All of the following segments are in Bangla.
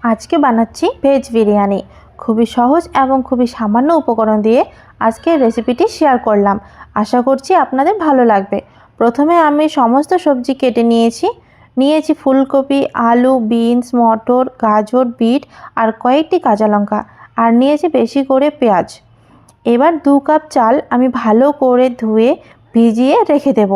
আজকে বানাচ্ছি ভেজ বিরিয়ানি। খুবই সহজ এবং খুবই সামান্য উপকরণ দিয়ে আজকের রেসিপিটি শেয়ার করলাম। আশা করছি আপনাদের ভালো লাগবে। প্রথমে আমি সমস্ত সবজি কেটে নিয়েছি ফুলকপি, আলু, বিনস, মটর, গাজর, বিট আর কয়েকটি কাঁচা লঙ্কা, আর নিয়েছি বেশি করে পেঁয়াজ। এবার 2 কাপ চাল আমি ভালো করে ধুয়ে ভিজিয়ে রেখে দেব।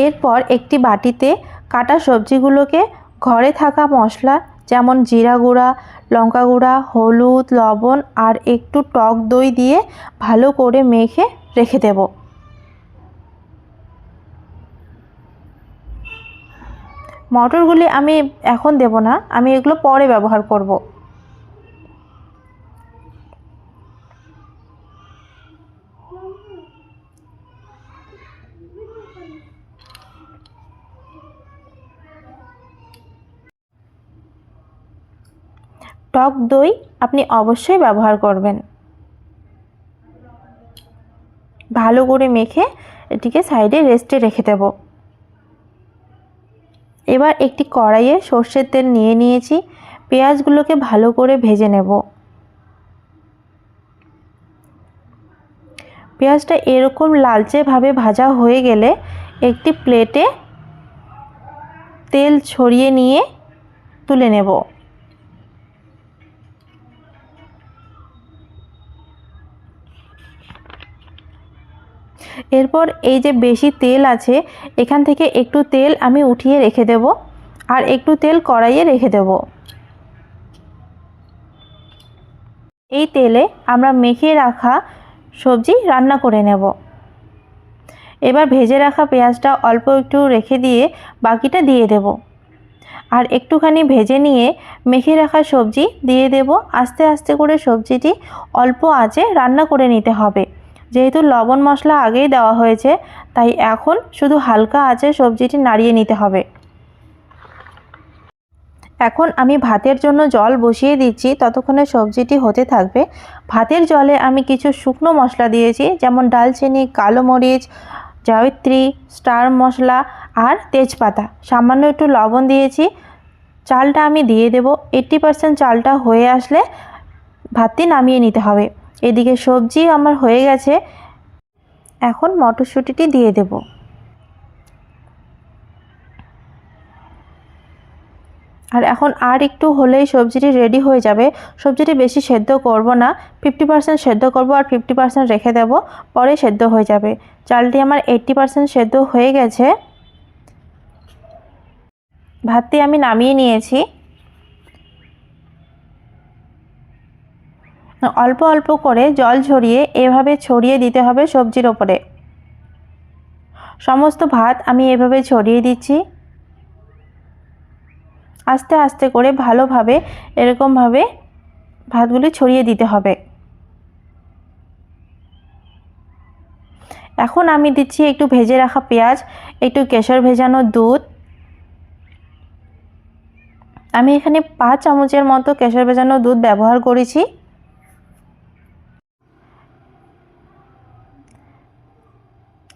এরপর একটি বাটিতে কাটা সবজিগুলোকে ঘরে থাকা মশলা যেমন জিরা গুঁড়া, লঙ্কা গুঁড়া, হলুদ, লবণ আর একটু টক দই দিয়ে ভালো করে মেখে রেখে দেব। মটরগুলি আমি এখন দেব না, আমি এগুলো পরে ব্যবহার করব। টক দই আপনি অবশ্যই ব্যবহার করবেন। ভালো করে মেখে এটিকে সাইডে রেস্টে রেখে দেব। এবার একটি কড়াইয়ে সর্ষের তেল নিয়েছি। পেঁয়াজগুলোকে ভালো করে ভেজে নেব। পেঁয়াজটা এরকম লালচে ভাবে ভাজা হয়ে গেলে একটি প্লেটে তেল ছড়িয়ে নিয়ে তুলে নেব। এরপর এই যে বেশি তেল আছে, এখান থেকে একটু তেল আমি উঠিয়ে রেখে দেব আর একটু তেল কড়াইয়ে রেখে দেব। এই তেলে আমরা মেখে রাখা সবজি রান্না করে নেব। এবার ভেজে রাখা পেঁয়াজটা অল্প একটু রেখে দিয়ে বাকিটা দিয়ে দেব, আর একটুখানি ভেজে নিয়ে মেখে রাখা সবজি দিয়ে দেব। আস্তে আস্তে করে সবজিটি অল্প আঁচে রান্না করে নিতে হবে। যেহেতু লবণ মশলা আগেই দেওয়া হয়েছে, তাই এখন শুধু হালকা আঁচে সবজিটি নাড়িয়ে নিতে হবে। এখন আমি ভাতের জন্য জল বসিয়ে দিচ্ছি, ততক্ষণে সবজিটি হতে থাকবে। ভাতের জলে আমি কিছু শুকনো মশলা দিয়েছি, যেমন ডালচিনি, কালো মরিচ, জয়িত্রী, স্টার মশলা আর তেজপাতা। সামান্য একটু লবণ দিয়েছি। চালটা আমি দিয়ে দেব। 80% চালটা হয়ে আসলে ভাতটি নামিয়ে নিতে হবে। এদিকে সবজি আমার হয়ে গেছে। এখন মটরশুঁটিটি দিয়ে দেব। আর এখন আর একটু হলেই সবজিটি রেডি হয়ে যাবে। সবজিটি বেশি সেদ্ধ করব না, 50% সেদ্ধ করব আর 50% রেখে দেব, পরে সেদ্ধ হয়ে যাবে। চালটি আমার 80% সেদ্ধ হয়ে গেছে। ভাতটি আমি নামিয়ে নিয়েছি। অল্প অল্প করে জল ঝরিয়ে এভাবে ছড়িয়ে দিতে হবে সবজির ওপরে। সমস্ত ভাত আমি এভাবে ছড়িয়ে দিচ্ছি। আস্তে আস্তে করে ভালোভাবে এরকমভাবে ভাতগুলি ছড়িয়ে দিতে হবে। এখন আমি দিচ্ছি একটু ভেজে রাখা পেঁয়াজ, একটু কেশর ভেজানো দুধ। আমি এখানে 5 চামচের মতো কেশর ভেজানো দুধ ব্যবহার করেছি।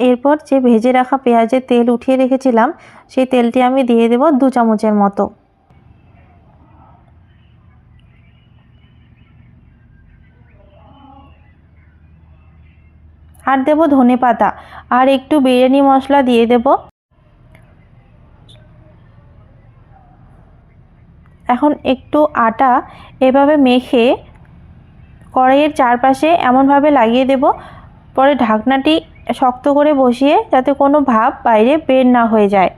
এরপর যে ভেজে রাখা পেঁয়াজের তেল উঠিয়ে রেখেছিলাম, সেই তেলটি আমি দিয়ে দেব 2 চামচের মতো। আর দেব ধনেপাতা আর একটু বিরিয়ানি মশলা দিয়ে দেব। এখন একটু আটা এভাবে মেখে কড়াইয়ের চারপাশে এমনভাবে লাগিয়ে দেব। পরে ঢাকনাটি শক্ত করে বসিয়ে যাতে কোনো ভাপ বাইরে বের না হয়ে যায়।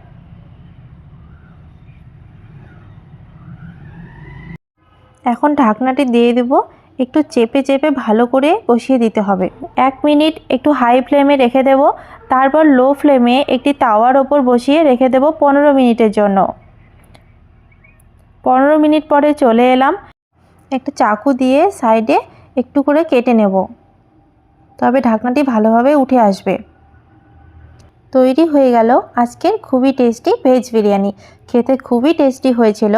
এখন ঢাকনাটি দিয়ে দেব। একটু চেপে চেপে ভালো করে বসিয়ে দিতে হবে। 1 মিনিট একটু হাই ফ্লেমে রেখে দেব। তারপর লো ফ্লেমে একটি তাওয়ার ওপর বসিয়ে রেখে দেব 15 মিনিটের জন্য। 15 মিনিট পরে চলে এলাম। একটা চাকু দিয়ে সাইডে একটু করে কেটে নেব, তবে ঢাকনাটি ভালোভাবে উঠে আসবে। তৈরি হয়ে গেল আজকের খুবই টেস্টি ভেজ বিরিয়ানি। খেতে খুবই টেস্টি হয়েছিল।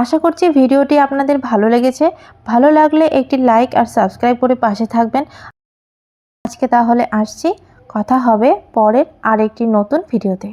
আশা করছি ভিডিওটি আপনাদের ভালো লেগেছে। ভালো লাগলে একটি লাইক আর সাবস্ক্রাইব করে পাশে থাকবেন। আজকে তাহলে আসছি, কথা হবে পরের আরেকটি নতুন ভিডিওতে।